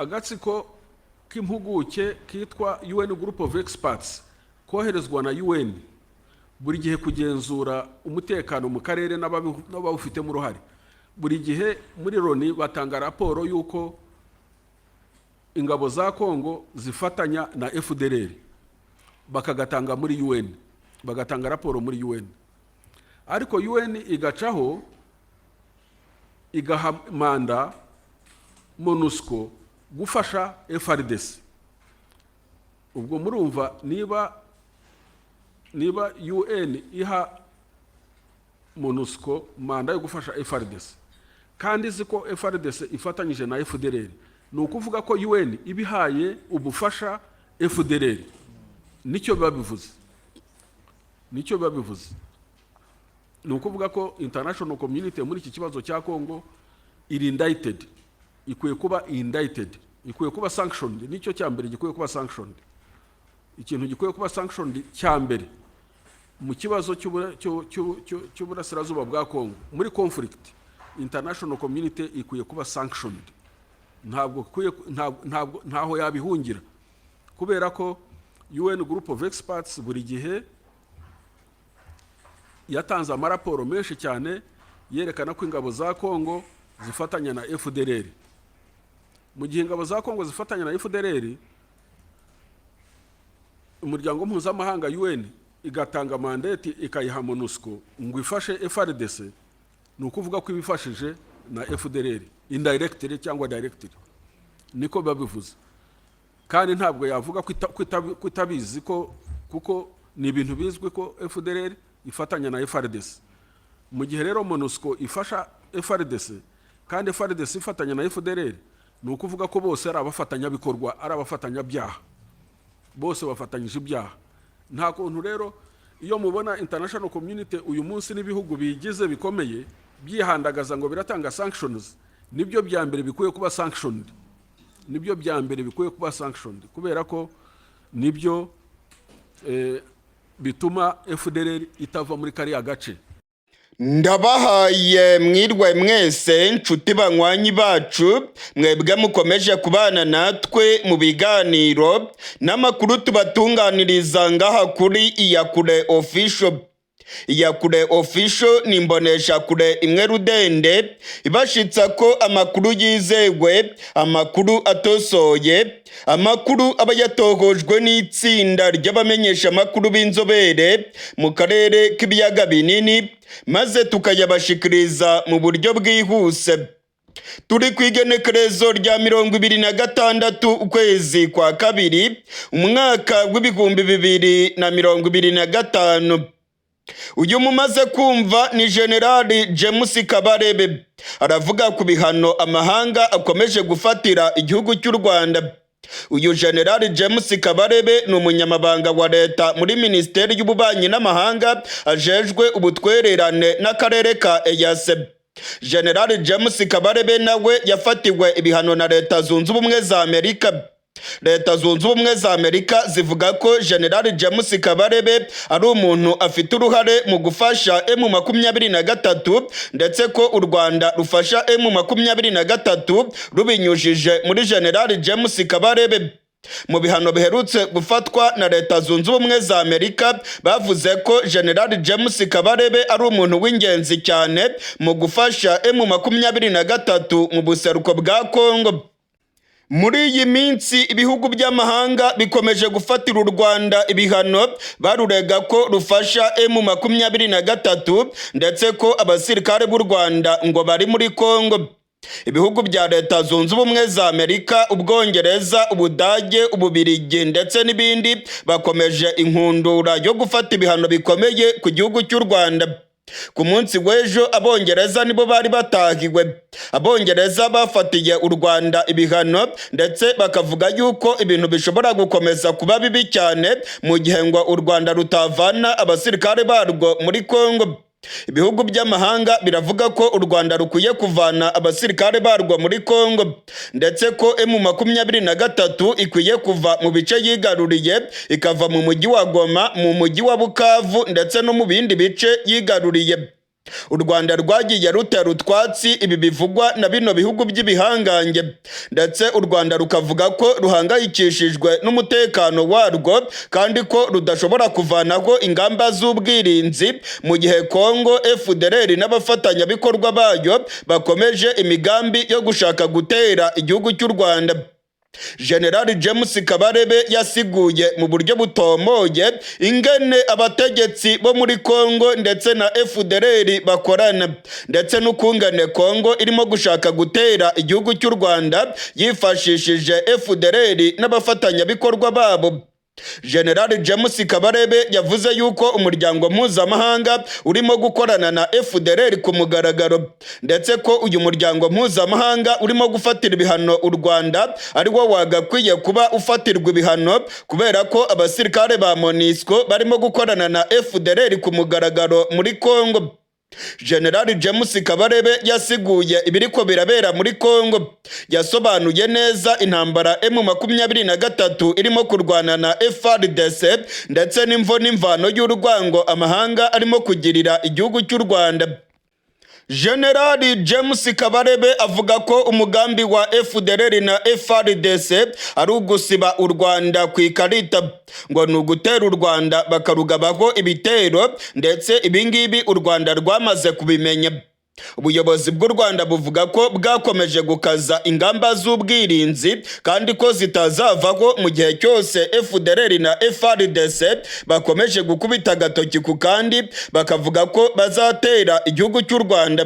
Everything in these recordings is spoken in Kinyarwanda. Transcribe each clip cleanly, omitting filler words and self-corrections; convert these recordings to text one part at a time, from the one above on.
agatsiko k'impuguke kitwa UN Group of Experts koherezwa na UN buri gihe kugenzura umutekano mu karere n'abawufitemo uruhare. Buri gihe muri Loni batanga raporo yuko ingabo za Kongo zifatanya na FDLR, bakagatanga muri UN, bagatanga raporo muri UN. Ariko UN igacaho igaha manda MONUSCO gufasha FARDC. Ubwo murumva niba UN iha MONUSCO manda yo gufasha FARDC kandi ziko FARDC ifatanyije na FDLR, ni ukuvuga ko UN ibihaye ubufasha FDLR. Nicyo babivuze, ni ukuvuga ko international community muri iki kibazo cya Kongo iri indicted, ikwiye kuba indicted, ikwiye kuba sanctioned. Nicyo cyambere gikwiye kuba sanctioned. Ikintu gikwiye kuba sanctioned cyambere mu kibazo cy'uburasirazuba bwa Kongo muri conflict, international community ikwiye kuba sanctioned. Ntaho yabihungira, kubera ko UN Group of Experts buri gihe yatanze amaraporo menshi cyane yerekana ko ingabo za Kongo zifatanya na FDLR. Mu gihe ingabo za Kongo zifatanya na FDLR, umuryango mpuzamahanga UN igatanga mandate ikayiha MONUSCO ngo ifashe FARDC, ni ukuvuga ko ibifashije na FDLR indirectly cyangwa directly. Niko babivuze, kandi ntabwo yavuga ko itabizi kuko ni ibintu bizwi ko FDLR ifatanya na FARDC. Mu gihe rero MONUSCO ifasha FARDC kandi FARDC ifatanya na FDLR, ni ukuvuga ko bose ari abafatanyabikorwa, ari abafatanyabyaha, bose bafatanyije ibyaha. Nta kuntu rero iyo mubona international community uyu munsi n'ibihugu bigize bikomeye byihandagaza ngo biratanga sanctions, nibyo bya mbere bikwiye kuba sanctioned, kubera ko nibyo bituma FDLR itava muri kariya gace. Ndabahaye mwirwe mwese nshuti banywanyi bacu, mwebwe mukomeje kubana natwe mu biganiro n'amakuru tubatunganiriza ngaha kuri Iyakure Official. Iyakure Official ni imbonesha kure imwe rudende ibashitsa ko amakuru yizewe, amakuru atosoye, amakuru aba yatohojwe n'itsinda ry'abamenyesha amakuru b'inzobere mu karere k'ibiyaga binini, maze tukayabashikiriza mu buryo bwihuse. Turi ku igenekerezo rya 26 ukwezi kwa kabiri umwaka w'ibihumbi 2025. Uyu mumaze kumva ni General James Kabarebe aravuga ku bihano amahanga akomeje gufatira igihugu cy'u Rwanda. Uyu General James Kabarebe ni umunyamabanga wa leta muri Minisiteri y'Ububanyi n'Amahanga ajejwe ubutwererane n'akarere ka EAC. General James Kabarebe nawe yafatiwe ibihano na Leta Zunze Ubumwe za Amerika. Leta Zunze Ubumwe za Amerika zivuga ko General James Kabarebe ari umuntu afite uruhare mu gufasha M23 ndetse ko u Rwanda rufasha M23 rubinyujije muri General James Kabarebe. Mu bihano biherutse gufatwa na Leta Zunze Ubumwe za Amerika bavuze ko General James Kabarebe ari umuntu w'ingenzi cyane mu gufasha M23 mu buseruko bwa Kongo. Muri iyi minsi ibihugu by'amahanga bikomeje gufatira u Rwanda ibihano barurega ko rufasha M23 ndetse ko abasirikare b'u Rwanda ngo bari muri Kongo. Ibihugu bya Leta Zunze Ubumwe za Amerika, Ubwongereza, Ubudage, Ububirigi ndetse n'ibindi bakomeje inkundura yo gufata ibihano bikomeye ku gihugu cy'u Rwanda. Ku munsi w'ejo Abongereza nibo bari batahiwe. Abongereza bafatiye u Rwanda ibihano ndetse bakavuga yuko ibintu bishobora gukomeza kuba bibi cyane mu gihe ngo u Rwanda rutavana abasirikare barwo muri Kongo. Ibihugu by'amahanga biravuga ko u Rwanda rukwiye kuvana abasirikare barwo muri Kongo ndetse ko M23 ikwiye kuva mu bice yigaruriye ikava mu mujyi wa Goma, mu mujyi wa Bukavu ndetse no mu bindi bice yigaruriye. u Rwanda rwagiye rutera utwatsi ibi bivugwa na bino bihugu by'ibihangange, ndetse u Rwanda rukavuga ko ruhangayikishijwe n'umutekano warwo kandi ko rudashobora kuvanaho ingamba z'ubwirinzi mu gihe Kongo FDLR n'abafatanyabikorwa bayo bakomeje imigambi yo gushaka gutera igihugu cy'u Rwanda. General James Kabarebe yasiguye mu buryo butomoye ingene abategetsi bo muri Kongo ndetse na FDLR bakorana, ndetse n'ukungane Kongo irimo gushaka gutera igihugu cy'u Rwanda yifashishije FDLR n'abafatanyabikorwa babo. General James Kabarebe yavuze yuko umuryango mpuzamahanga urimo gukorana na FDLR ku mugaragaro, ndetse ko uyu muryango mpuzamahanga urimo gufatira ibihano u Rwanda ari wo wagakwiye kuba ufatirwa ibihano kubera ko abasirikare ba MONUSCO barimo gukorana na FDLR ku mugaragaro muri Kongo. General James Kabarebe yasiguye ibiriko birabera muri Kongo, yasobanuye neza intambara M23 irimo kurwana na FARDC ndetse n'imvo n'imvano y'urwango amahanga arimo kugirira igihugu cy'u Rwanda. General James Kabarebe avuga ko umugambi wa FDLR na FARDC ari ugusiba u Rwanda ku ikarita, ngo ni ugutera u Rwanda bakarugabaho ibitero, ndetse ibingibi u Rwanda rwamaze kubimenya. Ubuyobozi bw'u Rwanda buvuga ko bwakomeje gukaza ingamba z'ubwirinzi kandi ko zitazavaho mu gihe cyose FDLR na FARDC bakomeje gukubita agatoki ku kandi bakavuga ko bazatera igihugu cy'u Rwanda.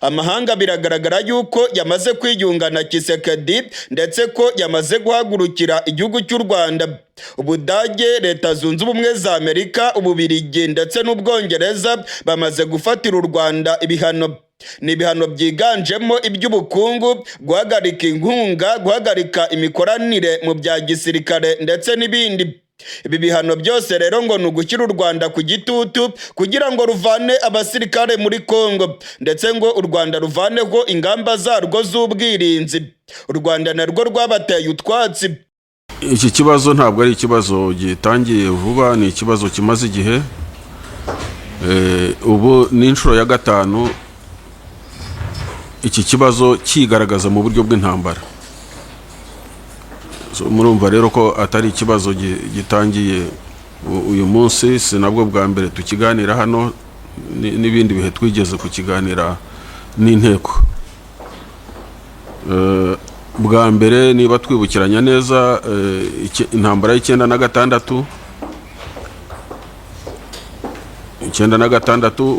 Amahanga biragaragara yuko yamaze kwiyunga na Tshisekedi ndetse ko yamaze guhagurukira igihugu cy'u Rwanda. Ubudage, Leta Zunze Ubumwe za Amerika, Ububiligi ndetse n'Ubwongereza bamaze gufatira u Rwanda ibihano. Ni ibihano byiganjemo iby'ubukungu, guhagarika inkunga, guhagarika imikoranire mu bya gisirikare ndetse n'ibindi. Ibi bihano byose rero ngo ni ugushyira u Rwanda ku gitutu kugira ngo ruvane abasirikare muri Kongo, ndetse ngo u Rwanda ruvaneho ingamba zarwo z'ubwirinzi. U Rwanda narwo rwabateye utwatsi. Iki kibazo ntabwo ari ikibazo gitangiye vuba, ni ikibazo kimaze igihe. Ubu ni inshuro ya gatanu iki kibazo kigaragaza mu buryo bw'intambara. Murumva rero ko atari ikibazo gitangiye uyu munsi, si nabwo bwa mbere tukiganira hano, n'ibindi bihe twigeze kukiganira n'inteko. Bwa mbere niba twibukiranya neza intambara y'96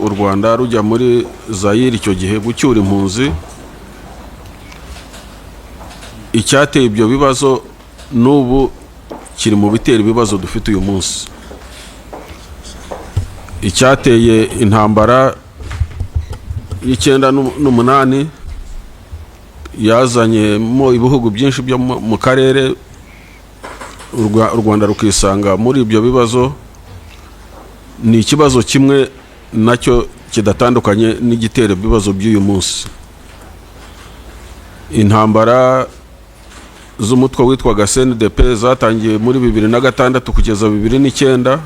u Rwanda rujya muri Zaire icyo gihe gucyura impunzi. Icyateye ibyo bibazo n'ubu kiri mu bitera ibibazo dufite uyu munsi. Icyateye intambara y'98 yazanyemo ibihugu byinshi byo mu karere, u Rwanda rukisanga muri ibyo bibazo. Ni ikibazo kimwe nacyo kidatandukanye n'igitera ibibazo by'uyu munsi. Intambara z'umutwe witwaga CNDP zatangiye muri 2006 kugeza 2009.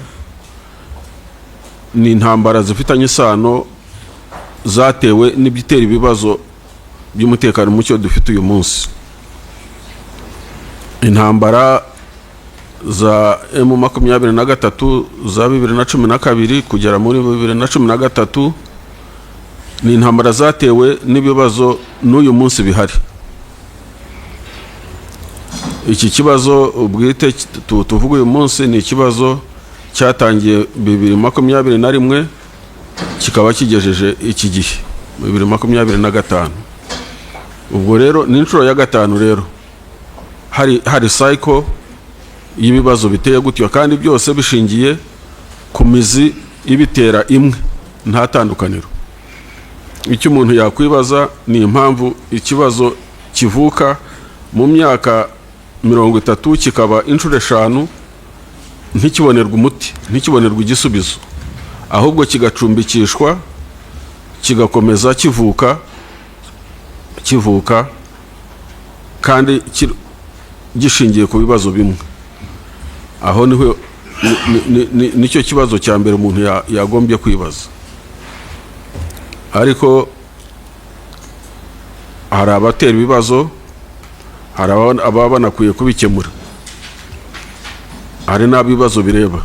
Ni intambara zifitanye isano zatewe n'ibitera ibibazo by'umutekano mucyo dufite uyu munsi. Intambara za M23 za 2012 kugera muri 2013 ni intambara zatewe n'ibibazo n'uyu munsi bihari. Iki kibazo ubwite tuvuga uyu munsi ni ikibazo cyatangiye 2021 kikaba kigejeje iki gihe 2025. Ubwo rero ni inshuro ya gatanu rero hari cycle y'ibibazo biteye gutyo, kandi byose bishingiye ku mizi ibitera imwe, nta tandukaniro. Icyo umuntu yakwibaza ni impamvu ikibazo kivuka mu myaka 30 kikaba inshuro 5 ntikibonerwa umuti, ntikibonerwa igisubizo, ahubwo kigacumbikishwa kigakomeza kivuka kandi gishingiye ku bibazo bimwe. Aho niho nicyo kibazo cya mbere umuntu yagombye kwibaza. ariko hari abatera ibibazo, hari ababa banakwiye kubikemura, hari n'abibazo bireba.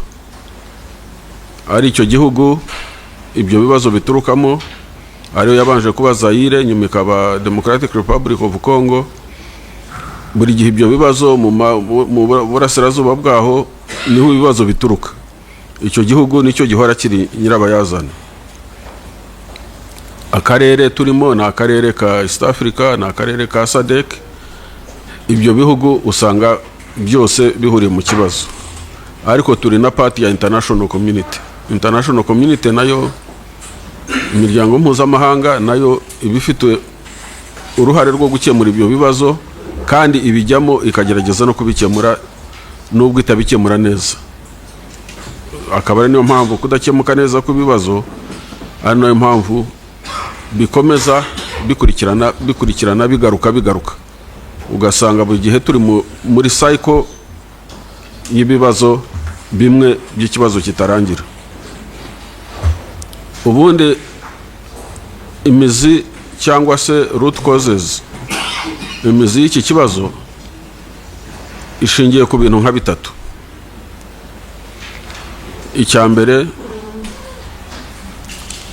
Ari icyo gihugu ibyo bibazo biturukamo, ariyo yabanje kuba Zaire, nyuma ikaba Democratic Republic of Congo. Buri gihe ibyo bibazo mu burasirazuba bwaho niho ibibazo bituruka. Icyo gihugu nicyo gihora kiri nyirabayazana. Akarere turimo ni akarere ka East Africa, ni akarere ka SADC. Ibyo bihugu usanga byose bihuriye mu kibazo, ariko turi na part ya international community. International community nayo, imiryango mpuzamahanga nayo ibifite uruhare rwo gukemura ibyo bibazo, kandi ibijyamo ikagerageza no kubikemura nubwo itabikemura neza. Akaba ari niyo mpamvu kudakemuka neza kw'ibibazo ari nayo mpamvu bikomeza bikurikirana bigaruka, ugasanga buri gihe turi muri cycle y'ibibazo bimwe by'ikibazo kitarangira. Ubundi imizi cyangwa se root causes, imizi y'iki kibazo ishingiye ku bintu nka bitatu. Icya mbere,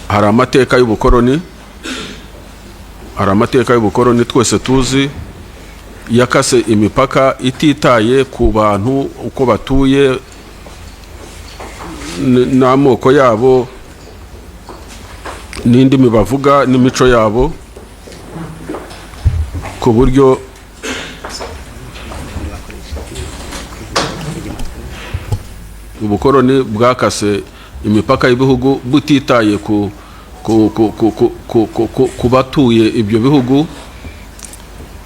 hari amateka y'ubukoroni. Hari amateka y'ubukoroni twese tuzi, yakase imipaka ititaye ku bantu uko batuye n'amoko yabo n'indimi bavuga n'imico yabo, ku buryo ubukoroni bwakase imipaka y'ibihugu butitaye ku batuye ibyo bihugu.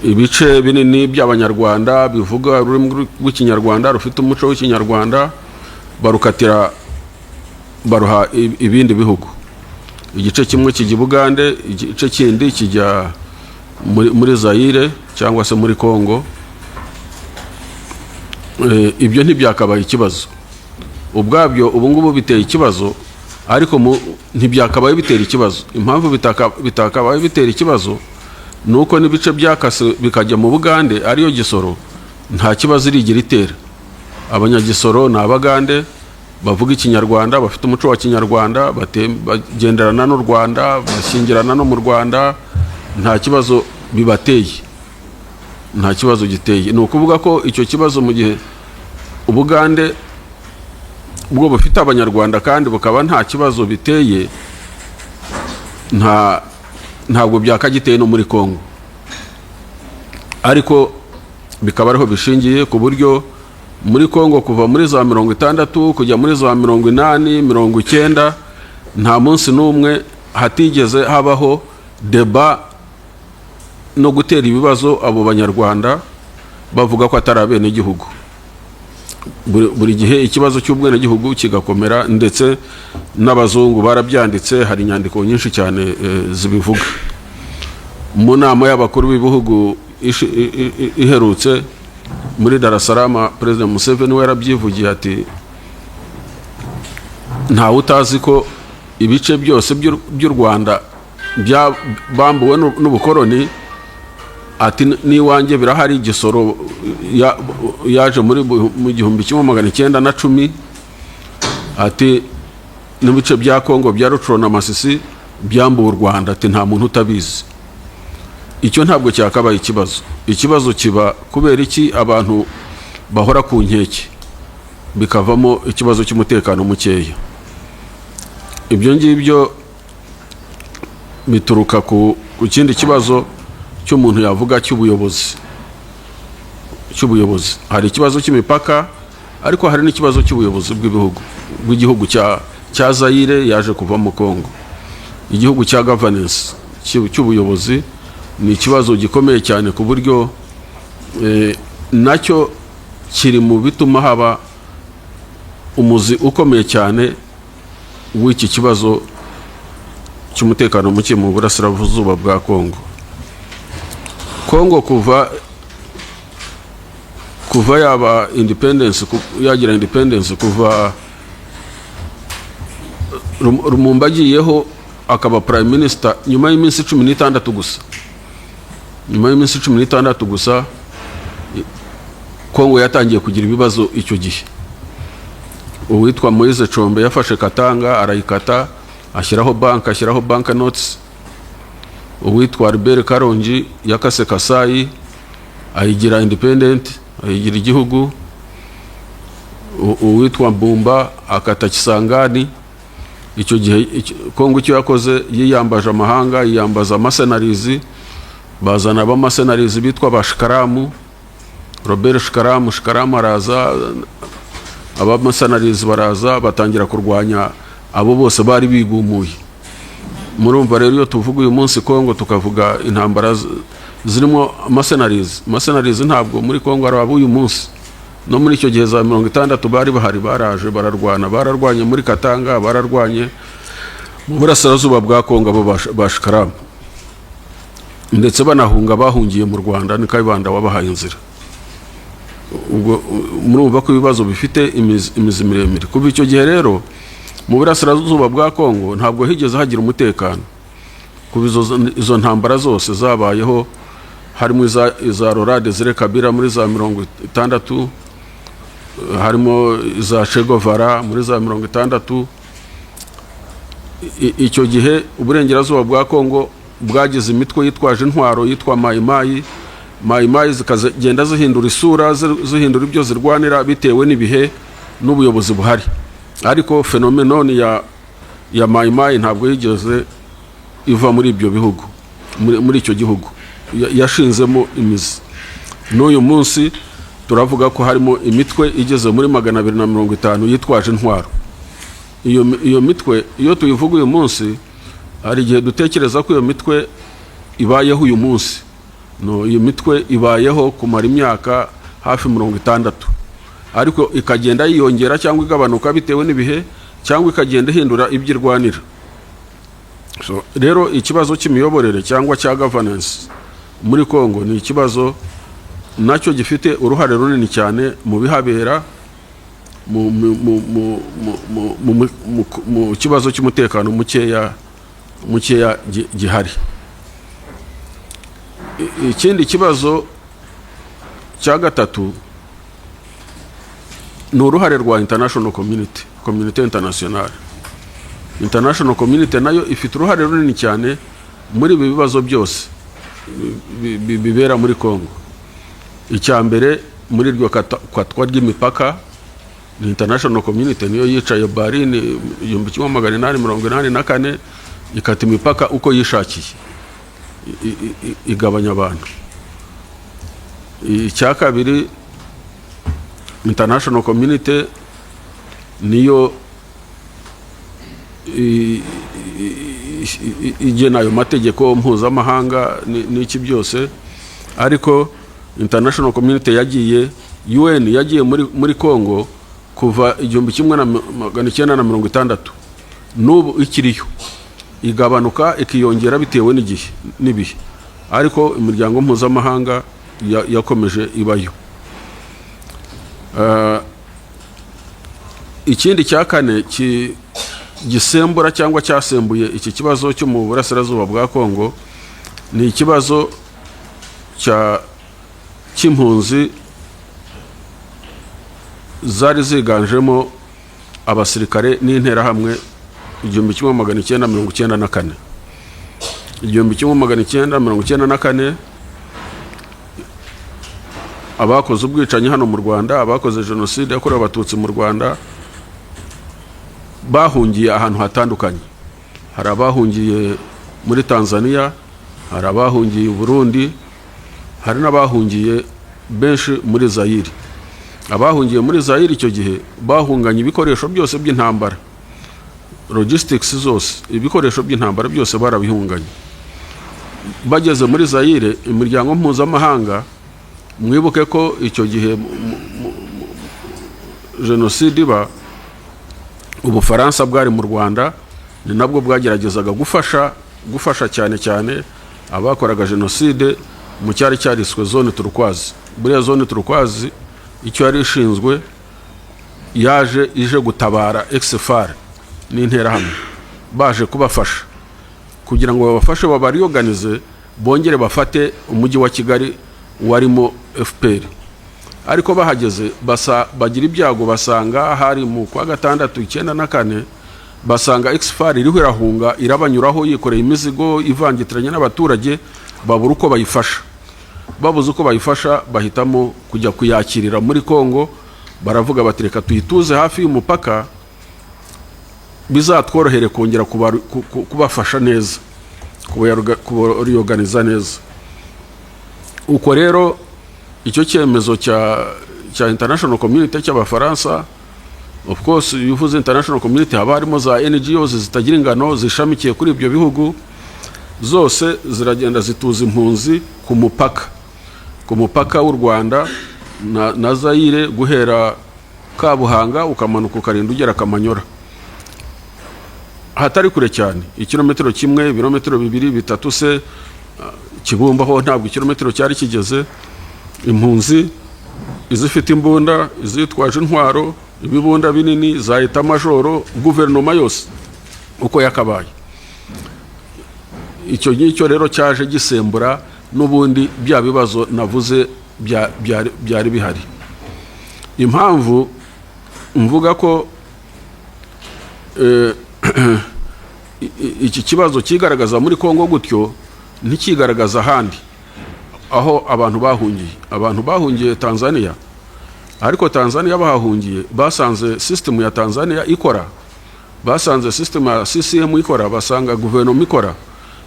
Ibice binini by'abanyarwanda bivuga ururimi rw'ikinyarwanda, rufite umuco w'ikinyarwanda, barukatira baruha ibindi bihugu. Igice kimwe kijya Bugande, igice kindi kijya muri Zaire cyangwa se muri Congo. Ibyo ntibyakabaye ikibazo ubwabyo, ubu ngubu biteye ikibazo, ariko ntibyakabaye bitera ikibazo. Impamvu bitakabaye bitera ikibazo nuko n'ibice byakase bikajya mu Bugande ariyo Gisoro, nta kibazo irigira itera. Abanyagisoro ni Abagande bavuga ikinyarwanda, bafite umuco wa kinyarwanda, bagenderana n'u Rwanda, bashyingirana no mu Rwanda, nta kibazo bibateye, nta kibazo giteye. Ni ukuvuga ko icyo kibazo mu gihe Ubugande ubwo bufite abanyarwanda kandi bukaba nta kibazo biteye, ntabwo byakagiteye no muri Congo. Ariko bikaba ariho bishingiye, ku buryo muri Congo kuva muri za 60 kujya muri za 80, 90, nta munsi n'umwe hatigeze habaho deba no gutera ibibazo abo banyarwanda bavuga ko atari abene igihugu. Buri gihe ikibazo cy'ubwene gihugu kigakomera, ndetse n'abazungu barabyanditse, hari inyandiko nyinshi cyane zibivuga. Mu nama y'abakuru b'ibihugu iherutse muri Dar es Salaam, President Museveni we yarabyivugiye ati ntawe utazi ko ibice byose by'u Rwanda bambuwe n'ubukoroni. Ati n'iwanjye birahari. Gisoro yaje mu 1910. Ati n'ibice bya Congo bya Rutshuru na Masisi byambuwe u Rwanda. Ati nta muntu utabizi. Icyo ntabwo cyakabaye ikibazo. Ikibazo kiba kubera iki abantu bahora ku nkeke, bikavamo ikibazo cy'umutekano mukeya. Ibyo ngibyo bituruka ku kindi kibazo cy'umuntu yavuga cy'ubuyobozi. Hari ikibazo cy'imipaka, ariko hari n'ikibazo cy'ubuyobozi bw'igihugu cya Zaire yaje kuva mu Congo. Igihugu cya governance cy'ubuyobozi ni ikibazo gikomeye cyane, ku buryo nacyo kiri mu bituma haba umuzi ukomeye cyane w'iki kibazo cy'umutekano muke mu burasirazuba bwa Congo. Congo kuva yaba independence, yagira independence, kuva Lumumba agiyeho akaba prime minister nyuma y'iminsi 16 gusa. Nyuma y'iminsi 16 gusa Kongo yatangiye kugira ibibazo icyo gihe. Uwitwa Moise Chombe yafashe Katanga arayikata, ashyiraho bank notes. Uwitwa Albert Karongi yakase Kasai ayigira independent, ayigira igihugu. Uwitwa Mbumba akata Kisangani. Icyo gihe Kongo icyo yakoze yiyambaje amahanga, yiyambaza amasenarizi, bazana abamasenarizi bitwa Bashikaramu, Robert Shikaramu araza, abamasenarizi baraza batangira kurwanya abo bose bari bigumuye. Murumva rero iyo tuvuga uyu munsi Kongo tukavuga intambara zirimo amasenarizi ntabwo muri Kongo ari uyu munsi. No muri icyo gihe za 60 bari bahari, baraje bararwanye muri Katanga, bararwanye mu burasirazuba bwa Kongo abo Bashikaramu, ndetse banahunga bahungiye mu Rwanda ni Kayibanda wabahaye inzira. Ubwo murumva ko ibibazo bifite imizi miremire. Kuva icyo gihe rero mu burasirazuba bwa Kongo ntabwo higeze hagira umutekano. Kuva izo ntambara zose zabayeho, harimo iza Laurent Desire Kabila muri za 60, harimo iza Che Guevara muri za 60. Icyo gihe uburengerazuba bwa Kongo bwagize imitwe yitwaje intwaro yitwa Mayimayi zikagenda zihindura isura, zihindura ibyo zirwanira bitewe n'ibihe n'ubuyobozi buhari. Ariko phenomenon ya Mayimayi ntabwo yigeze iva muri ibyo bihugu, muri icyo gihugu yashinzemo imizi. N'uyu munsi turavuga ko harimo imitwe igeze muri 250 yitwaje intwaro. Iyo mitwe iyo tuyivuga uyu munsi, hari igihe dutekereza ko iyo mitwe ibayeho uyu munsi. No, iyo mitwe ibayeho kumara imyaka hafi 60, ariko ikagenda yiyongera cyangwa igabanuka bitewe n'ibihe, cyangwa ikagenda hindura ibyirwanira. So rero ikibazo cy'imiyoborere cyangwa cya governance muri Kongo ni ikibazo nacyo gifite uruhare runini cyane mu bihabera, mu kibazo cy'umutekano mukeya gihari. Ikindi kibazo cya gatatu ni uruhare rwa international community international. International community nayo ifite uruhare runini cyane muri ibi bibazo byose bibera muri Kongo. Icyambere muri ryo kwatwa ry'imipaka, ni international community niyo yicaye Berlin 1884 ikata imipaka uko yishakiye, igabanya abantu. Icya kabiri, international community niyo igena ayo mategeko mpuzamahanga n'iki byose. Ariko international community yagiye, UN yagiye muri Kongo kuva 1960, n'ubu ikiriyo, igabanuka ikiyongera bitewe n'ibihe. Ariko imiryango mpuzamahanga yakomeje ibayo. Ikindi cya kane gisembura cyangwa cyasembuye iki kibazo cyo mu burasirazuba bwa Kongo ni ikibazo cy'impunzi zari ziganjemo abasirikare n'interahamwe 1994. 1994 abakoze ubwicanyi hano mu Rwanda, abakoze jenoside yakorewe abatutsi mu Rwanda bahungiye ahantu hatandukanye. Hari abahungiye muri Tanzania, hari abahungiye Burundi, hari n'abahungiye benshi muri Zaire. Abahungiye muri Zaire icyo gihe bahunganye ibikoresho byose by'intambara, logistics zose, ibikoresho by'intambara byose barabihunganye. Bageze muri Zaire, imiryango mpuzamahanga, mwibuke ko icyo gihe jenoside iba, Ubufaransa bwari mu Rwanda, ni nabwo bwageragezaga gufasha cyane abakoraga jenoside mu cyari cyariswe zone turquoise. Buriya zone turquoise icyo yari ishinzwe, ije gutabara XFR n'interahamwe, baje kubafasha. kugira ngo babafashe babariyoganize bongere bafate umujyi wa Kigali warimo FPR. Ariko bahageze bagira ibyago, basanga hari mu kwa gatandatu 1994 basanga Exfar iriho irahunga irabanyuraho yikoreye imizigo ivangitiranye n'abaturage, babura uko bayifasha. Babuze uko bayifasha bahitamo kujya kuyakirira muri Kongo, baravuga batireka tuyituze hafi y'umupaka bizatworohere kongera kubafasha neza, kubaorganiza neza. Uko rero icyo cyemezo cya international community cy'abafaransa, of course yuvuze international community haba harimo za NGOs zitagira ingano zishamikiye kuri ibyo bihugu, zose ziragenda zituza impunzi ku mupaka w'u Rwanda na Zaire, guhera Kabuhanga ukamanuka ukarinda ugera Kamanyora, hatari kure cyane, ikilometero kimwe, ibirometero 2 3 se Kibumba ho ntabwo ikilometero cyari kigeze. Impunzi izifite imbunda, izitwaje intwaro, ibibunda binini, za eta majoro, guverinoma yose uko yakabaye. Icyo ngicyo rero cyaje gisembura n'ubundi bya bibazo navuze byari bihari. Impamvu mvuga ko iki kibazo kigaragaza muri Kongo gutyo ntikigaragaza ahandi aho abantu bahungiye Tanzania, ariko Tanzania bahahungiye basanze system ya Tanzania ikora, basanze system ya CCM ikora, basanga guverinoma ikora,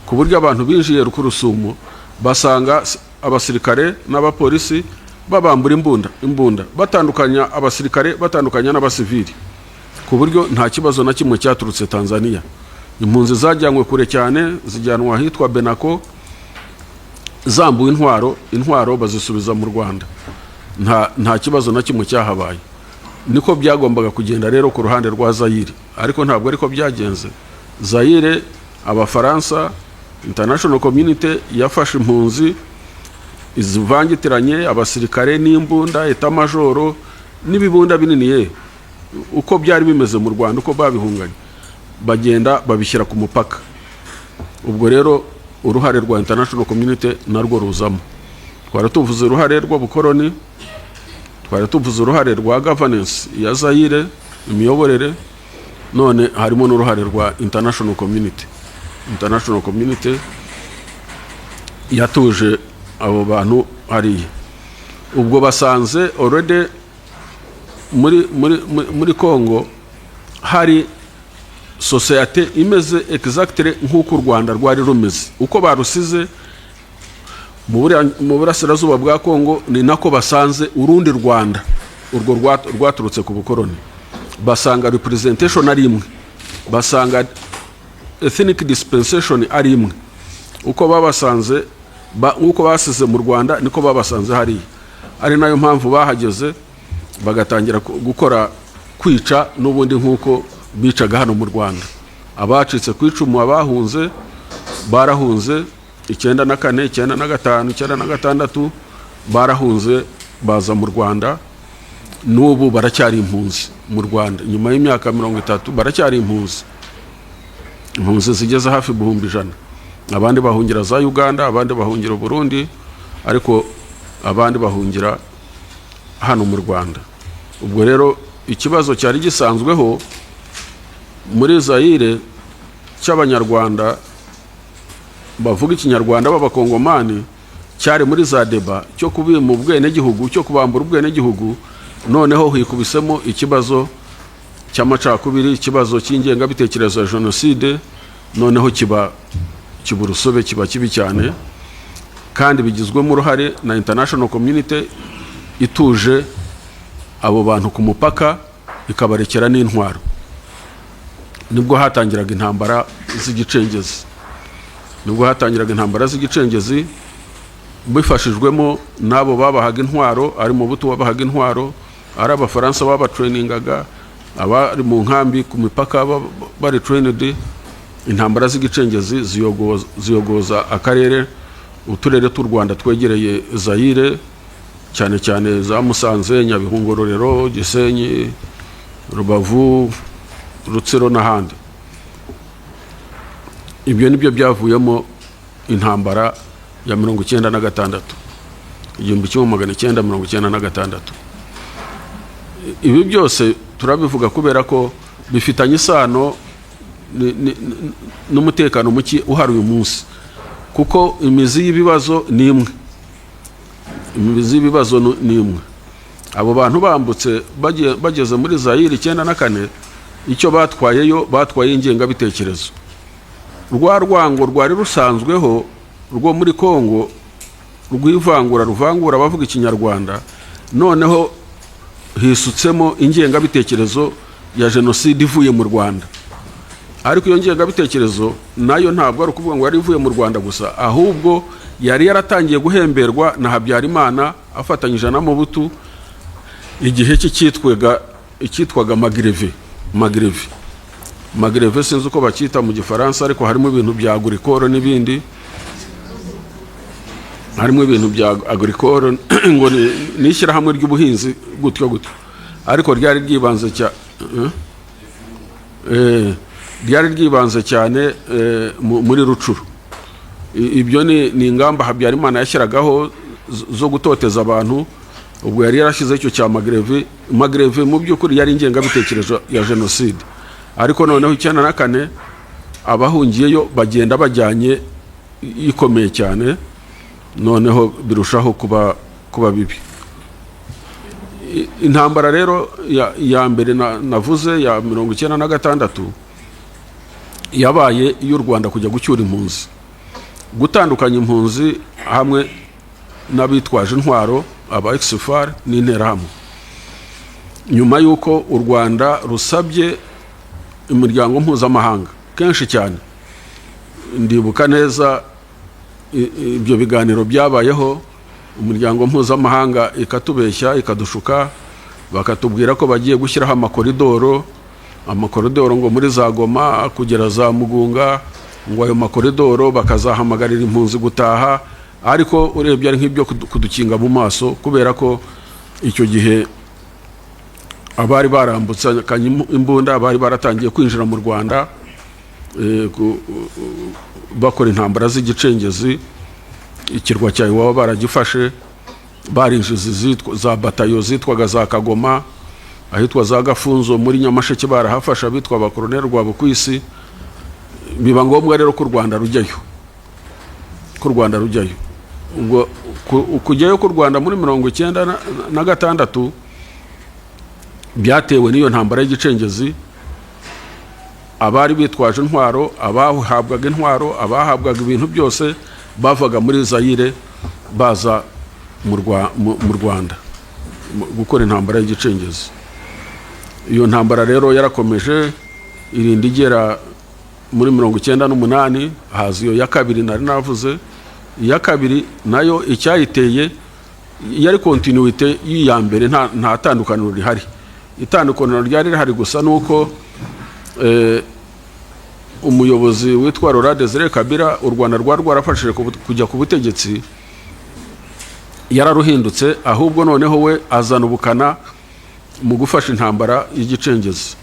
ku buryo abantu binjiye Rukurusumo basanga abasirikare n'abapolisi babambura imbunda batandukanya abasirikare batandukanya n'abasivili, ku buryo nta kibazo na kimwe cyaturutse Tanzania. Impunzi zajyanywe kure cyane, zijyanwa hitwa Benako, zambuwe intwaro bazisubiza mu Rwanda, nta kibazo na kimwe cyahabaye. Niko byagombaga kugenda rero ku ruhande rwa Zaire, ariko ntabwo ariko byagenze. Zaire, abafaransa, international community yafashe impunzi izivangitiranye, abasirikare n'imbunda, eta majoro n'ibibunda binini uko byari bimeze mu Rwanda, uko babihunganye, bagenda babishyira ku mupaka. Ubwo rero uruhare rwa international community narwo ruzamo. Twaratuvuze uruhare rw'ubukoroni, twaratuvuze uruhare rwa governance ya Zaire, imiyoborere, none harimo n'uruhare rwa international community. International community yatuje abo bantu hariya. Ubwo basanze already muri Kongo hari societe imeze exactly nk'uko u Rwanda rwari rumeze, uko barusize mu burasirazuba bwa Kongo ni nako basanze urundi Rwanda urwo rwaturutse ku bukoroni. Basanga representation ari imwe, basanga ethnic dispensation ari imwe, uko babasanze uko basize mu Rwanda niko babasanze hariya. Ari nayo mpamvu bahageze bagatangira gukora kwica n'ubundi nk'uko bicaga hano mu Rwanda. Abacitse kwicumu abahunze barahunze 94, 95, 96 barahunze baza mu Rwanda. N'ubu baracyari impunzi mu Rwanda, nyuma y'imyaka 30 baracyari impunzi zigeze hafi 100,000. Abandi bahungira za Uganda, abandi bahungira Burundi, ariko abandi bahungira hano mu Rwanda. Ubwo rero ikibazo cyari gisanzweho muri Zaire cy'abanyarwanda bavuga ikinyarwanda b'abakongomani, cyari muri za deba cyo kubima ubwenegihugu, cyo kubambura ubwenegihugu. Noneho hikubisemo ikibazo cy'amacakubiri, ikibazo cy'ingengabitekerezo ya jenoside, noneho kiba urusobe, kiba kibi cyane, kandi bigizwemo uruhare na international community ituje abo bantu ku mupaka ikabarekera n'intwaro. Nibwo hatangiraga intambara z'igicengezi, bifashijwemo nabo babahaga intwaro, ari mu buto wabahaga intwaro, ari abafaransa babatrainingaga, abari mu nkambi ku mipaka bari trained. Intambara z'igicengezi ziyogoza akarere, uturere tw'u Rwanda twegereye Zaire, cyane cyane za Musanze, Nyabihu, Ngororero, Gisenyi, Rubavu, Rutsiro n'ahandi. ibyo nibyo byavuyemo intambara ya 1996, 1996. Ibi byose turabivuga kubera ko bifitanye isano n'umutekano muke uhari uyu munsi, kuko imizi y'ibibazo ni imwe. Imizi y'ibibazo ni imwe. Abo bantu bambutse bageze muri Zaire 94, icyo batwayeyo batwaye ingengabitekerezo. Rwa rwango rwari rusanzweho rwo muri Kongo rwivangura ruvangura abavuga ikinyarwanda, noneho hisutsemo ingengabitekerezo ya jenoside ivuye mu Rwanda. Ariko iyo ngengabitekerezo nayo ntabwo ari ukuvuga ngo yari ivuye mu Rwanda gusa, ahubwo yari yaratangiye guhemberwa na Habyarimana afatanyije na Mobutu igihe cyitwaga Magreve sinzi uko bakita mu Gifaransa, ariko harimo ibintu bya agricole n'ibindi, harimo ibintu bya agricole ngo ni ishyirahamwe ry'ubuhinzi gutyo, ariko ryari ryibanze cyane muri Rucuru. Ibyo ni ingamba Habyarimana yashyiragaho zo gutoteza abantu, ubwo yari yarashyize icyo cya Magreve mu by'ukuri yari ingengabitekerezo ya jenoside. Ariko noneho 94 abahungiyeyo bagenda bajyanye ikomeye cyane, noneho birushaho kuba bibi. Intambara rero ya mbere navuze ya 1996 yabaye y'u Rwanda kujya gucyura impunzi, gutandukanya impunzi hamwe n'abitwaje intwaro, aba exfar n'interahamwe. Nyuma y'uko u Rwanda rusabye imiryango mpuzamahanga kenshi cyane, ndibuka neza ibyo biganiro byabayeho, umuryango mpuzamahanga ikatubeshya ikadushuka, bakatubwira ko bagiye gushyiraho amakoridoro ngo muri za Goma kugera za Mugunga, ngo ayo makoridoro bakazahamagarira impunzi gutaha. Ariko urebye ari nk'ibyo kudukinga mu maso, kubera ko icyo gihe abari barambutse imbunda bari baratangiye kwinjira mu Rwanda bakora intambara z'igicengezi. Ikirwa cya Iwawa baragifashe, barinjiza za batayo zitwaga za Kagoma, ahitwa za Gafunzo muri Nyamasheke barahafasha bitwa abakoloneli rwa Bukwisi. Biba ngombwa rero ko u Rwanda rujyayo, ubwo kujyayo ku Rwanda muri 1996 byatewe n'iyo ntambara y'igicengezi. Abari bitwaje intwaro, abahabwaga intwaro, abahabwaga ibintu byose bavaga muri Zaire baza mu Rwanda gukora intambara y'igicengezi. Iyo ntambara rero yarakomeje irinda igera muri 1998, haza iyo ya kabiri nari navuze. Iya kabiri nayo icyayiteye yari continuité y'iya mbere, nta tandukaniro rihari. Itandukaniro ryari rihari gusa nuko umuyobozi witwa Laurent Désiré Kabila u Rwanda rwarafashije kujya ku butegetsi yararuhindutse, ahubwo noneho we azana ubukana mu gufasha intambara y'igicengezi.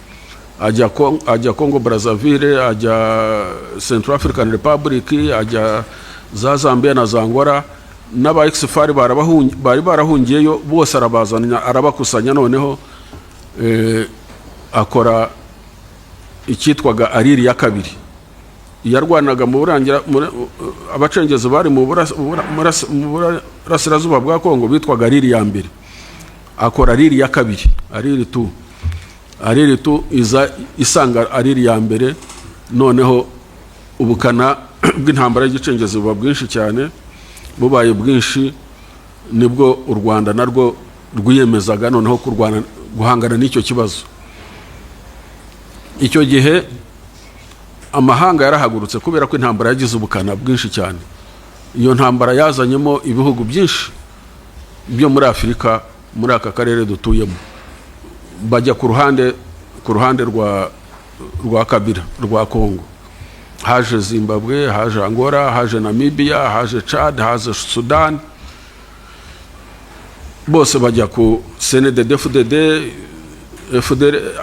Ajya Congo Brazzaville, ajya Central African Republic, ajya za Zambia na za Angola, n'aba exfar bari barahungiyeyo bose arabazanya arabakusanya, noneho akora icyitwaga Ariri ya kabiri. Yarwanaga mu burangira abacengezi bari mu burasirazuba bwa Kongo bitwaga Ariri ya mbere, akora Ariri ya kabiri, Ariri tu iza isanga Ariri ya mbere. Noneho ubukana bw'intambara y'igicengezi buba bwinshi cyane, bubaye bwinshi nibwo u Rwanda narwo rwiyemezaga noneho guhangana n'icyo kibazo. Icyo gihe amahanga yarahagurutse kubera ko intambara yagize ubukana bwinshi cyane. Iyo ntambara yazanyemo ibihugu byinshi byo muri Afurika, muri aka karere dutuyemo, bajya ku ruhande rwa Kabila rwa Kongo. Haje Zimbabwe, haje Angola, haje Namibia, haje Chad, haje Sudan, bose bajya ku CNDD-FDD,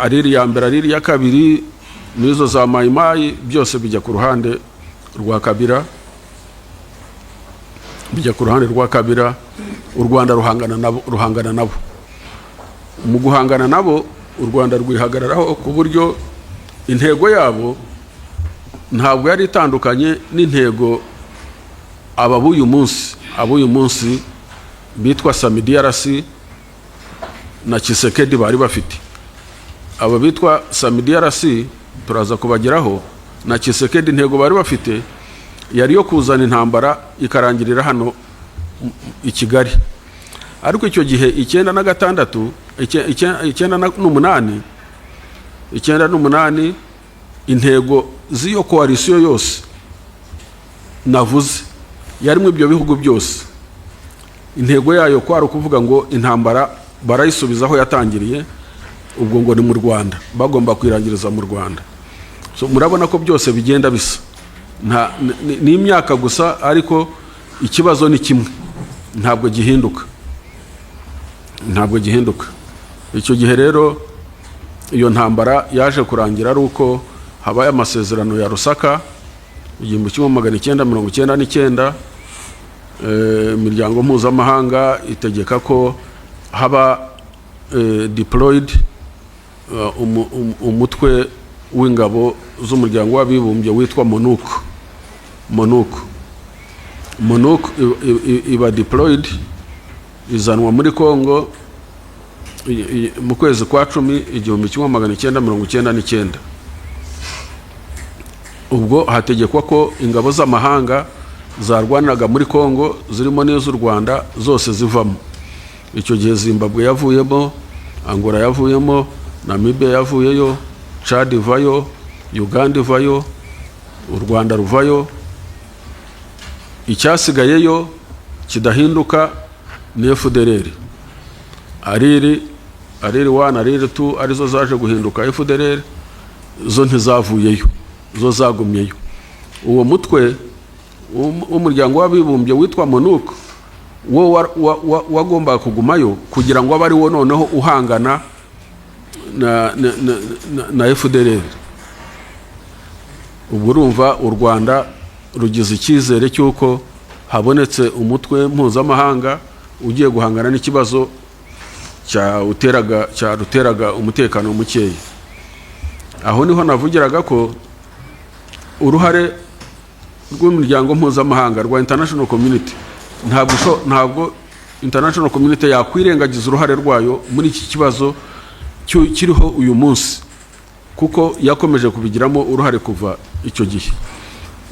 Ariri ya mbere, Ariri ya kabiri, nizo za Maimai, byose bijya ku ruhande rwa Kabila, bijya ku ruhande rwa Kabila, u Rwanda ruhangana nabo. Mu guhangana nabo u Rwanda rwihagararaho ku buryo intego yabo ntabwo yari itandukanye n'intego ab'uyu munsi bitwa SAMIDRC na Tshisekedi bari bafite. Aba bitwa SAMIDRC turaza kubageraho, na Tshisekedi intego bari bafite yari yo kuzana intambara ikarangirira hano i Kigali. Ariko icyo gihe 1998 intego z'iyo koalisiyo yose navuze yarimo ibyo bihugu byose, intego yayo kwari ukuvuga ngo intambara barayisubizaho yatangiriye, ubwo ngo ni mu Rwanda, bagomba kwirangiriza mu Rwanda. So murabona ko byose bigenda bisa, ni imyaka gusa, ariko ikibazo ni kimwe, ntabwo gihinduka. Icyo gihe rero iyo ntambara yaje kurangira ari uko habaye amasezerano ya Rusaka 1999. Imiryango mpuzamahanga itegeka ko haba deployed umutwe w'ingabo z'umuryango w'abibumbye witwa MONUC iba deployed, izanwa muri Kongo mu kwezi kwa 10 1999. Ubwo hategekwa ko ingabo z'amahanga zarwanaga muri Kongo zirimo n'iz'u Rwanda zose zivamo. Icyo gihe Zimbabwe yavuyemo, Angola yavuyemo, Namibia yavuyeyo, Chad ivayo, Uganda ivayo, u Rwanda ruvayo. Icyasigayeyo kidahinduka ni FDLR. Ariri 1, Ariri 2 arizo zaje guhinduka FDLR, zo ntizavuyeyo, zo zagumyeyo. Uwo mutwe umuryango w'abibumbye witwa MONUC wo wagomba kugumayo kugira ngo abari wo noneho uhangana na FDLR. Ubwo urumva u Rwanda rugize icyizere cy'uko habonetse umutwe mpuzamahanga ugiye guhangana n'ikibazo cyaruteraga umutekano mukeya. Aho niho navugiraga ko uruhare rw'umuryango mpuzamahanga rwa international community ntabwo international community yakwirengagiza uruhare rwayo muri iki kibazo kiriho uyu munsi, kuko yakomeje kubigiramo uruhare kuva icyo gihe.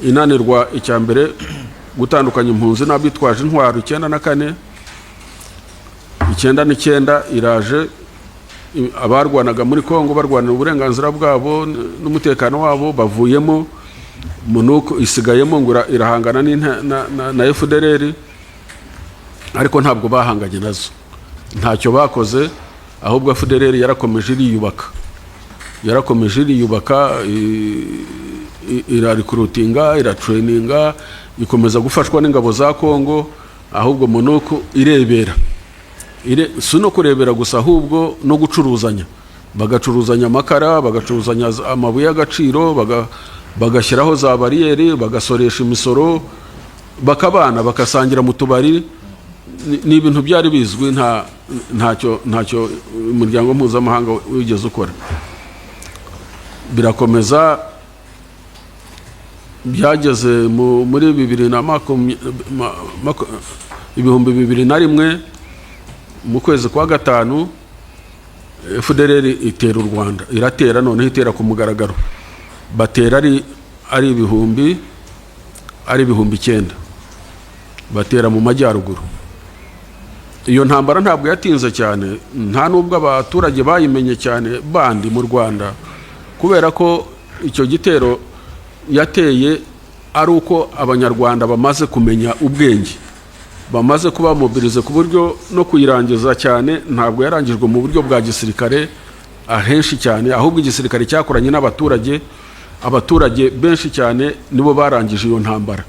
Inanirwa icya mbere gutandukanya impunzi n'abitwaje intwaro 94, 99 iraje, abarwanaga muri Kongo barwanira uburenganzira bwabo n'umutekano wabo bavuyemo, MONUC isigayemo ngo irahangana na FDLR, ariko ntabwo bahanganye nazo, ntacyo bakoze, ahubwo FDLR yarakomeje iriyubaka, irarecruitinga, iratraininga, ikomeza gufashwa n'ingabo za Kongo, ahubwo MONUC irebera. Si no kurebera gusa, ahubwo no gucuruzanya, bagacuruzanya amakara, bagacuruzanya amabuye y'agaciro, bagashyiraho za bariyeri, bagasoresha imisoro, bakabana bakasangira mu tubari. Ni ibintu byari bizwi, ntacyo umuryango mpuzamahanga wigeze ukora. Birakomeza, byageze muri 2001 mu kwezi kwa 5 FDLR itera u Rwanda, iratera, noneho itera ku mugaragaro, batera ari ibihumbi 9, batera mu majyaruguru. Iyo ntambara ntabwo yatinze cyane, nta nubwo abaturage bayimenye cyane bandi mu Rwanda, kubera ko icyo gitero yateye ari uko abanyarwanda bamaze kumenya ubwenge, bamaze kuba mobilize ku buryo no kuyirangiza cyane ntabwo yarangijwe mu buryo bwa gisirikare ahenshi cyane, ahubwo igisirikare cyakoranye n'abaturage. Abaturage benshi cyane nibo barangije iyo ntambara,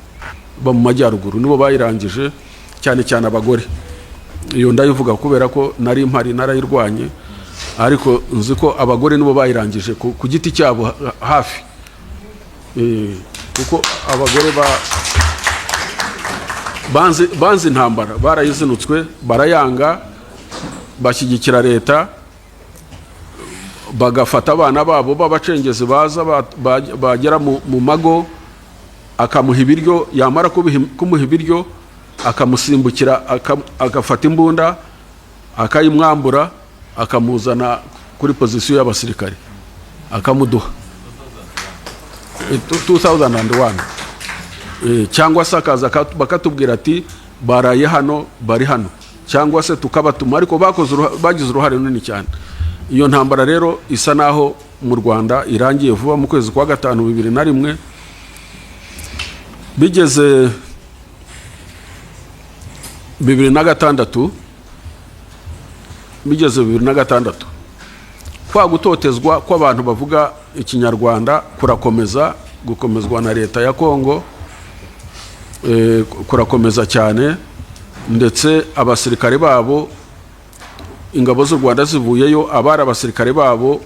ba mu majyaruguru nibo bayirangije, cyane cyane abagore. Iyo ndayivuga kubera ko nari mpari narayirwanye, ariko nzi ko abagore nibo bayirangije ku giti cyabo hafi. kuko abagore banze intambara barayizinutswe barayanga, bashyigikira leta, bagafata abana babo b'abacengezi baza bagera mu mago, akamuha ibiryo, yamara kumuha ibiryo akamusimbukira, agafata imbunda akayimwambura, akamuzana kuri pozisiyo y'abasirikare akamuduha 2001. Cyangwa se akaza bakatubwira ati baraye hano, bari hano, cyangwa se tukabatuma, ariko bagize uruhare runini cyane. Iyo ntambara rero isa naho mu Rwanda irangiye vuba mu kwezi kwa 5 2001. Bigeze 2006, kwa gutotezwa kw'abantu bavuga ikinyarwanda gukomezwa na leta ya Kongo, kurakomeza cyane, ndetse abasirikare babo, ingabo z'u Rwanda zivuyeyo, abari abasirikare babo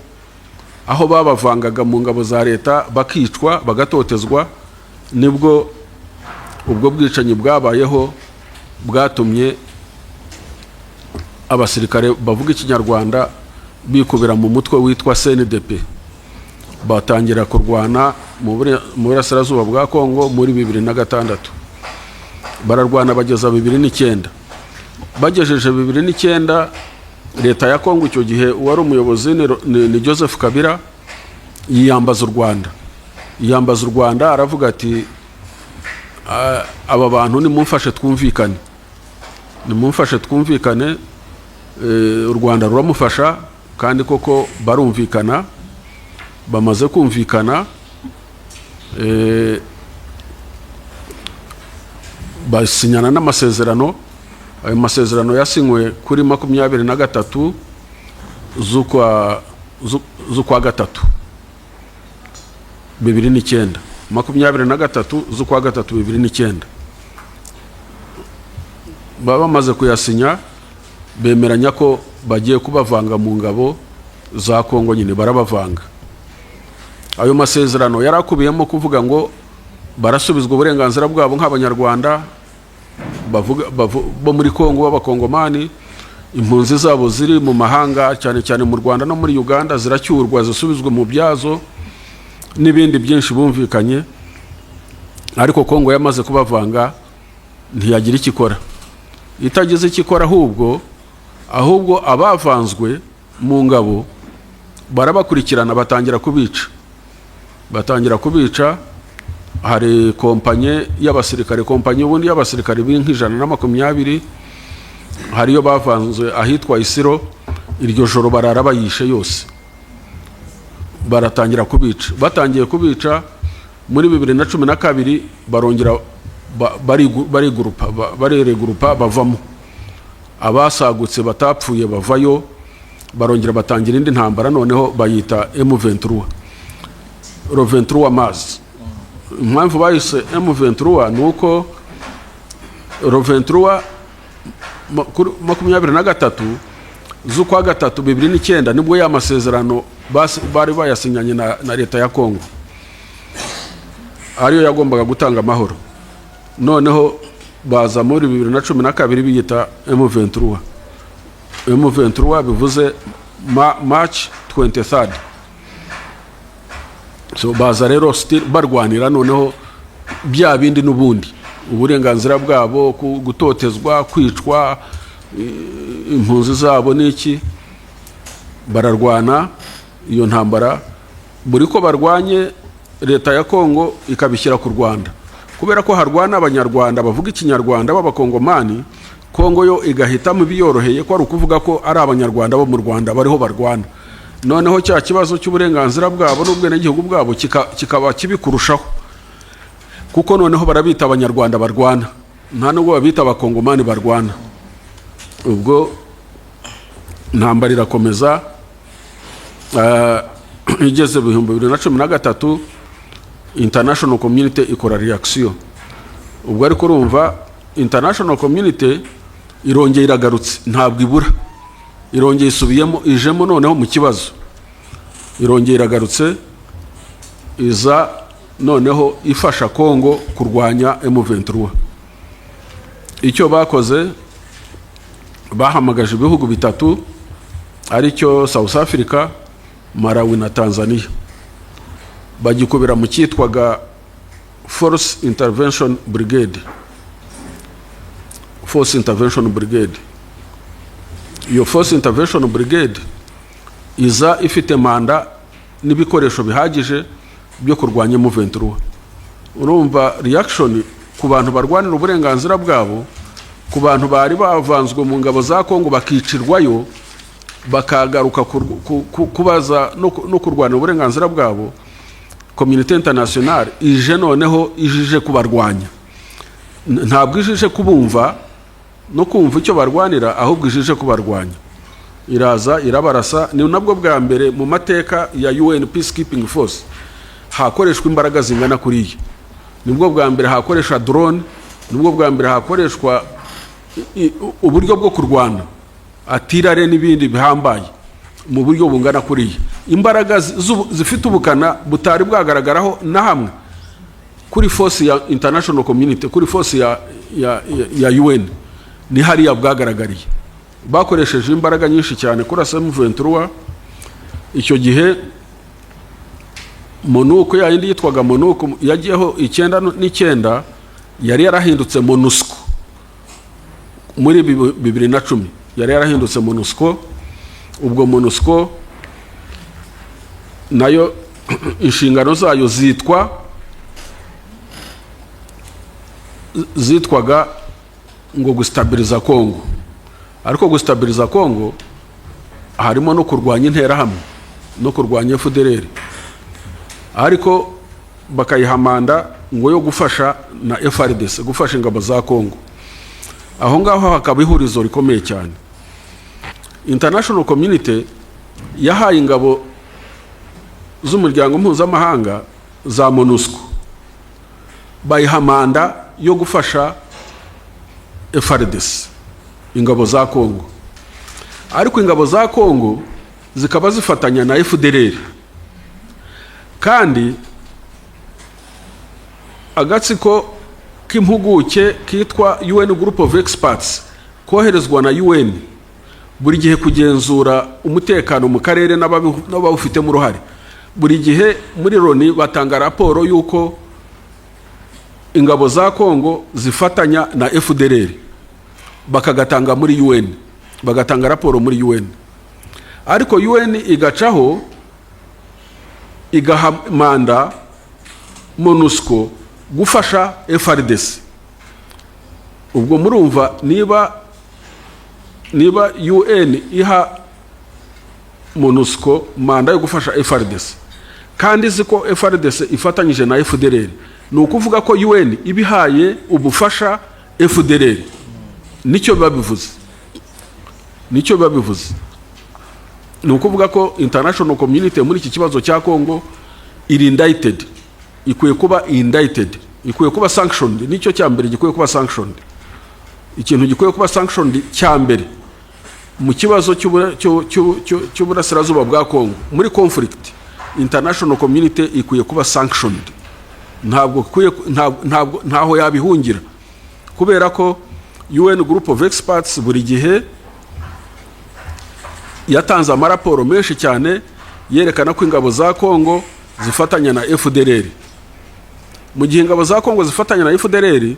aho babavangaga mu ngabo za leta bakicwa bagatotezwa, nibwo ubwo bwicanyi bwabayeho bwatumye abasirikare bavuga ikinyarwanda bikubira mu mutwe witwa CNDP, batangira kurwana mu burasirazuba bwa Kongo muri 2006. Bararwana bageza 2009. Bagejeje 2009, leta ya Kongo icyo gihe wari umuyobozi ni Joseph Kabila, yiyambaza u Rwanda, aravuga ati aba bantu nimumfashe twumvikane. U Rwanda ruramufasha, kandi koko barumvikana. Bamaze kumvikana, basinyana n'amasezerano. Ayo masezerano yasinywe kuri 23 z'ukwa 3 2009. 23 z'ukwa 3 2009 baba bamaze kuyasinya, bemeranya ko bagiye kubavanga mu ngabo za Kongo, nyine barabavanga. Ayo masezerano yarakubiyemo kuvuga ngo barasubizwa uburenganzira bwabo nk'abanyarwanda bo muri Kongo b'abakongomani. Impunzi zabo ziri mu mahanga, cyane cyane mu Rwanda no muri Uganda, ziracyurwa zisubizwe mu byazo, n'ibindi byinshi bumvikanye. Ariko Kongo yamaze kubavanga, ntiyagira ikikora. Itagize ikikora, ahubwo abavanzwe mu ngabo barabakurikirana, batangira kubica. Hari kompanye y'abasirikare, ubundi y'abasirikare b'120, hariyo bavanzwe ahitwa Isiro. Iryo joro barara bayishe yose, baratangira kubica. Batangiye kubica muri 2012, barongera baregurupa bavamo. Abasagutse batapfuye bavayo, barongera batangira indi ntambara, noneho bayita M23, Ro23 Mars. Impamvu bayise M23 nuko Ro23 23 z'ukwa 3 2009 nibwo ya masezerano bari bayasinyanye na leta ya Kongo, ariyo yagombaga gutanga amahoro. Noneho baza muri 2012 biyita M23 bivuze March 23rd. So baza rero barwanira noneho bya bindi n'ubundi, uburenganzira bwabo, gutotezwa, kwicwa, impunzi zabo n'iki. Bararwana iyo ntambara, buri ko barwanye leta ya Kongo ikabishyira ku Rwanda, kubera ko harwana abanyarwanda bavuga ikinyarwanda b'abakongomani. Kongo yo igahitamo biyoroheye ko ari ukuvuga ko ari abanyarwanda bo mu Rwanda bariho barwana. Noneho cya kibazo cy'uburenganzira bwabo n'ubwenegihugu bwabo kikaba kibikurushaho, kuko noneho barabita abanyarwanda barwana, nta nubwo babita abakongomani barwana. Ubwo ntambara irakomeza. Igeze 2013, international community ikora reaction. Ubwo ariko urumva international community irongeye iragarutse, ntabwo ibura, irongeye isubiyemo, ijemo noneho mu kibazo, irongeye iragarutse, iza noneho ifasha Kongo kurwanya M23. Icyo bakoze, bahamagaje ibihugu bitatu aricyo South Africa, Malawi na Tanzania, bagikubira mu cyitwaga Force Intervention Brigade. Iyo Force Intervention Brigade iza ifite manda n'ibikoresho bihagije byo kurwanya M23. Urumva reaction ku bantu barwanira uburenganzira bwabo, ku bantu bari bavanzwe mu ngabo za Kongo bakicirwayo, bakagaruka kubaza no kurwanira uburenganzira bwabo, community internationale ije noneho ijije kubarwanya. Ntabwo ijije kubumva no kumva icyo barwanira, ahubwo ijije kubarwanya. Iraza irabarasa. Ni nabwo bwa mbere mu mateka ya UN Peacekeeping Force hakoreshwa imbaraga zingana kuriya. Nibwo bwa mbere hakoresha drone, nibwo bwa mbere hakoreshwa uburyo bwo kurwana atirare n'ibindi bihambaye mu buryo bungana kuriya. Imbaraga zifite ubukana butari bwagaragaraho na hamwe kuri force ya international community, kuri force ya UN ni hariya bwagaragariye. Bakoresheje imbaraga nyinshi cyane kuri M23. Icyo gihe MONUSCO yindi yitwaga MONUSCO yagiyeho 19 yari yarahindutse MONUSCO muri 2010, yari yarahindutse MONUSCO. Ubwo MONUSCO nayo inshingano zayo zitwaga ngo gustabiliza Kongo. Ariko gustabiliza Kongo harimo no kurwanya interahamwe no kurwanya FDLR, ariko bakayihamanda ngo yo gufasha na FARDC, gufasha ingabo za Kongo. Aho ngaho hakaba ihurizo rikomeye cyane. International community yahaye ingabo z'umuryango mpuzamahanga za MONUSCO bayihamanda yo gufasha FARDC, ingabo za Kongo. Ariko ingabo za Kongo zikaba zifatanya na FDLR, kandi agatsiko k'impuguke kitwa UN Group of Experts koherezwa na UN buri gihe kugenzura umutekano mu karere n'abawufitemo uruhare. Buri gihe muri Loni batanga raporo yuko ingabo za Kongo zifatanya na FDLR, bakagatanga muri UN, bagatanga raporo muri UN. Ariko UN igacaho igahamanda MONUSCO gufasha FARDC. Ubwo murumva niba UN iha MONUSCO manda yo gufasha FARDC, kandi ziko FARDC ifatanyije na FDLR, ni ukuvuga ko UN ibihaye ubufasha FDLR. Nicyo babivuze. Ni ukuvuga ko international community muri iki kibazo cya Kongo indicted, ikwiye kuba indicted, ikwiye kuba sanctioned. Nicyo cyambere gikwiye kuba sanctioned. Ikintu gikwiye kuba sanctioned cyambere mu kibazo cy'uburasirazuba bwa Kongo muri conflict, international community ikwiye kuba sanctioned. Ntaho yabihungira, kubera ko UN Group of Experts buri gihe yatanze amaraporo menshi cyane yerekana ko ingabo za Kongo zifatanya na FDLR. Mu gihe ingabo za Kongo zifatanya na FDLR,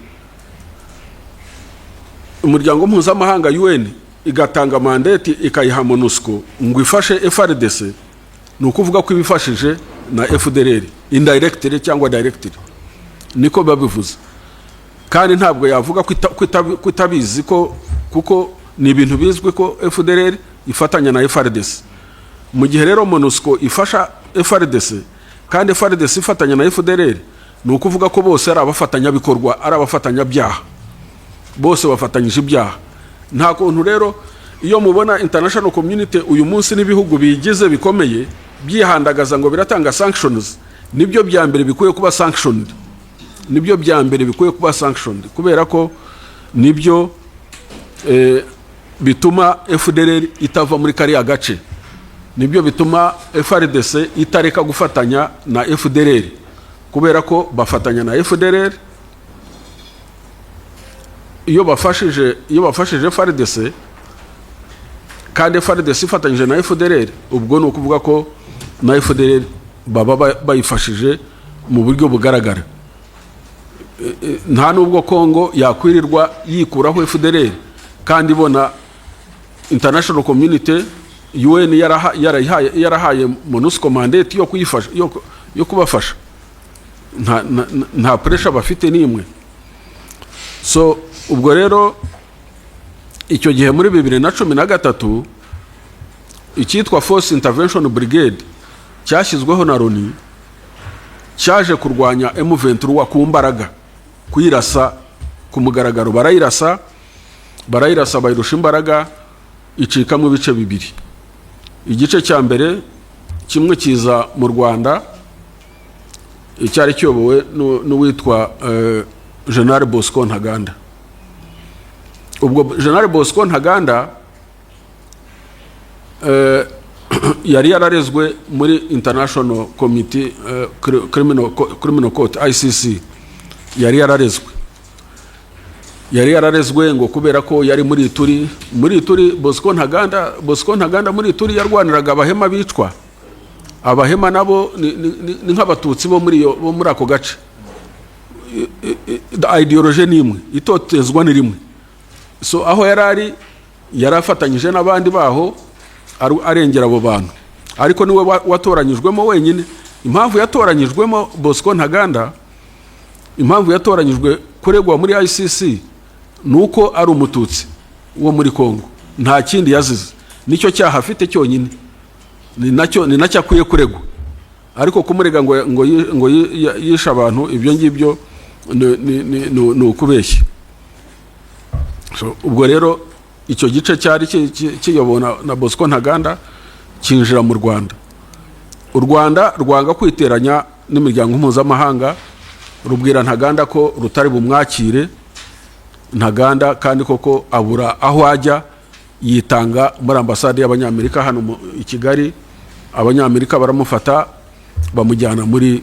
umuryango mpuzamahanga UN igatanga mandate ikayiha MONUSCO ngo ifashe FARDC, ni ukuvuga ko ibifashije na FDLR indirectly cyangwa directly. Niko babivuze. Kandi ntabwo yavuga ko itabizi ko, kuko ni ibintu bizwi ko FDLR ifatanya na FARDC. Mu gihe rero MONUSCO ifasha FARDC kandi FARDC ifatanya na FDLR, ni ukuvuga ko bose ari abafatanya bikorwa, ari abafatanya byaha, bose bafatanyije ibyaha. Nta kuntu rero iyo mubona international community uyu munsi n'ibihugu bigize bikomeye byihandagaza ngo biratanga sanctions, nibyo bya mbere bikwiye kuba sanctioned. Nibyo bya mbere bikwiye kuba sanctioned, kubera ko nibyo bituma FDLR itava muri kariya gace, nibyo bituma FARDC itareka gufatanya na FDLR kubera ko bafatanya na FDLR. Iyo bafashije FARDC kandi FARDC ifatanyije na FDLR, ubwo ni ukuvuga ko na FDLR baba bayifashije mu buryo bugaragara. Nta nubwo Kongo yakwirirwa yikuraho FDLR kandi ibona international community UN yarahaye MONUSCO mandate yo kuyifasha, yo kubafasha. Nta pressure bafite nimwe. So ubwo rero icyo gihe muri 2013 icyitwa Force Intervention Brigade cyashyizweho na Loni, cyaje kurwanya M23 ku mbaraga, kuyirasa ku mugaragaro. Barayirasa bayirusha imbaraga, icikamo ibice bibiri. Igice cya mbere kimwe kiza mu Rwanda, icyari cyobowe n'uwitwa General Bosco Ntaganda. Ubwo General Bosco Ntaganda yari yararezwe muri International Committee Criminal Court ICC. Yari yararezwe ngo kubera ko yari muri Ituri. Bosco Ntaganda muri Ituri yarwaniraga abahema bicwa. Abahema nabo ni nk'abatutsi bo muri ako gace. Ideology nimwe, itotezwa ni rimwe. So aho yarafatanyije n'abandi baho arengera abo bantu, ariko niwe watoranyijwemo wenyine. Impamvu yatoranyijwemo Bosco Ntaganda, impamvu yatoranyijwe kuregwa muri ICC nuko ari umututsi wo muri Kongo. Nta kindi yazize, nicyo cyaha afite cyonyine, ni nacyo akwiye kuregwa. Ariko kumurega ngo yisha abantu, ibyo ngibyo ni ukubeshya. So ubwo rero icyo gice cyari kiyobowe na Bosco Ntaganda kinjira mu Rwanda. U Rwanda rwanga kwiteranya n'imiryango mpuzamahanga, rubwira Ntaganda ko rutari bumwakire. Ntaganda kandi koko abura aho ajya, yitanga muri ambasade y'Abanyamerika hano i Kigali. Abanyamerika baramufata bamujyana muri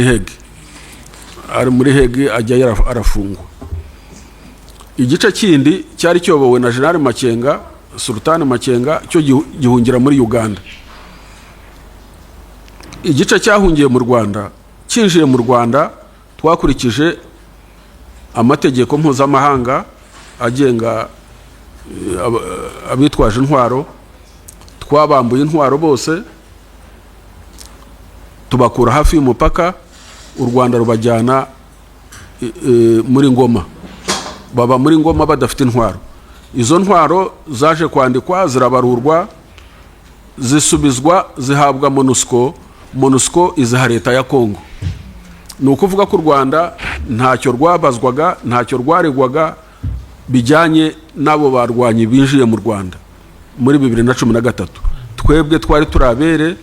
Hague. Ari muri Hague ajya arafungwa. Igice kindi cyari cyobowe na General Makenga, Sultan Makenga, cyo gihungira muri Uganda. Igice cyahungiye mu Rwanda, kinjiye mu Rwanda, twakurikije amategeko mpuzamahanga agenga abitwaje intwaro. Twabambuye intwaro bose, tubakura hafi y'umupaka. U Rwanda rubajyana muri Ngoma. Baba muri Ngoma badafite intwaro. Izo ntwaro zaje kwandikwa, zirabarurwa, zisubizwa, zihabwa MONUSCO iziha leta ya Kongo. Ni ukuvuga ko u Rwanda ntacyo rwabazwaga, ntacyo rwaregwaga bijyanye n'abo barwanyi binjiye mu Rwanda muri 2013. Twebwe twari turabere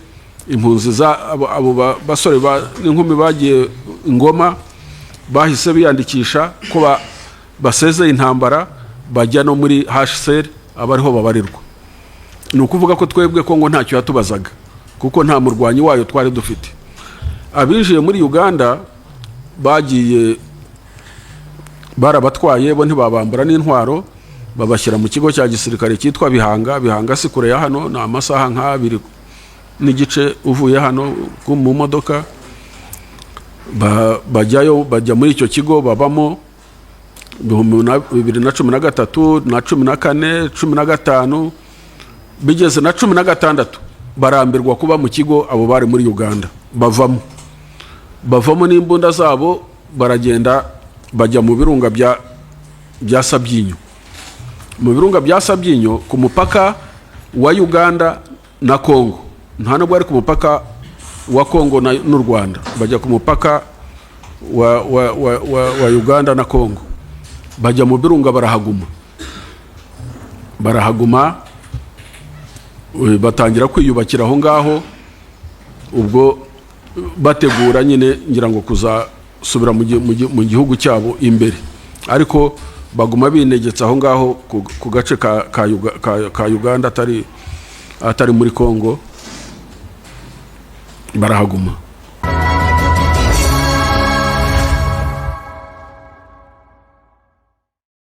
impunzi abo basore n'inkumi bagiye Ngoma, bahise biyandikisha ko basezeye intambara, bajya no muri HCR, abariho babarirwa. Ni ukuvuga ko twebwe Kongo ntacyo yatubazaga, kuko nta murwanyi wayo twari dufite. Abinjiye muri Uganda bagiye barabatwaye, bo ntibabambura n'intwaro, babashyira mu kigo cya gisirikare cyitwa Bihanga si kure ya hano, na amasaha nk'abiri n'igice uvuye hano mu modoka. Bajya muri icyo kigo babamo 2013 na 14, 15, bigeze na 16 barambirwa kuba mu kigo. Abo bari muri Uganda bavamo n'imbunda zabo, baragenda bajya mu birunga bya Sabyinyo. Mu birunga bya Sabyinyo ku mupaka wa Uganda na Kongo. Nta nubwo ari ku mupaka wa Kongo n'u Rwanda, bajya ku mupaka wa Uganda na Kongo. Bajya mu birunga barahaguma, batangira kwiyubakira aho ngaho. Ubwo bategura nyine ngira ngo kuzasubira mu gihugu cyabo imbere, ariko baguma binegetse aho ngaho ku gace ka Uganda atari muri Kongo, barahaguma.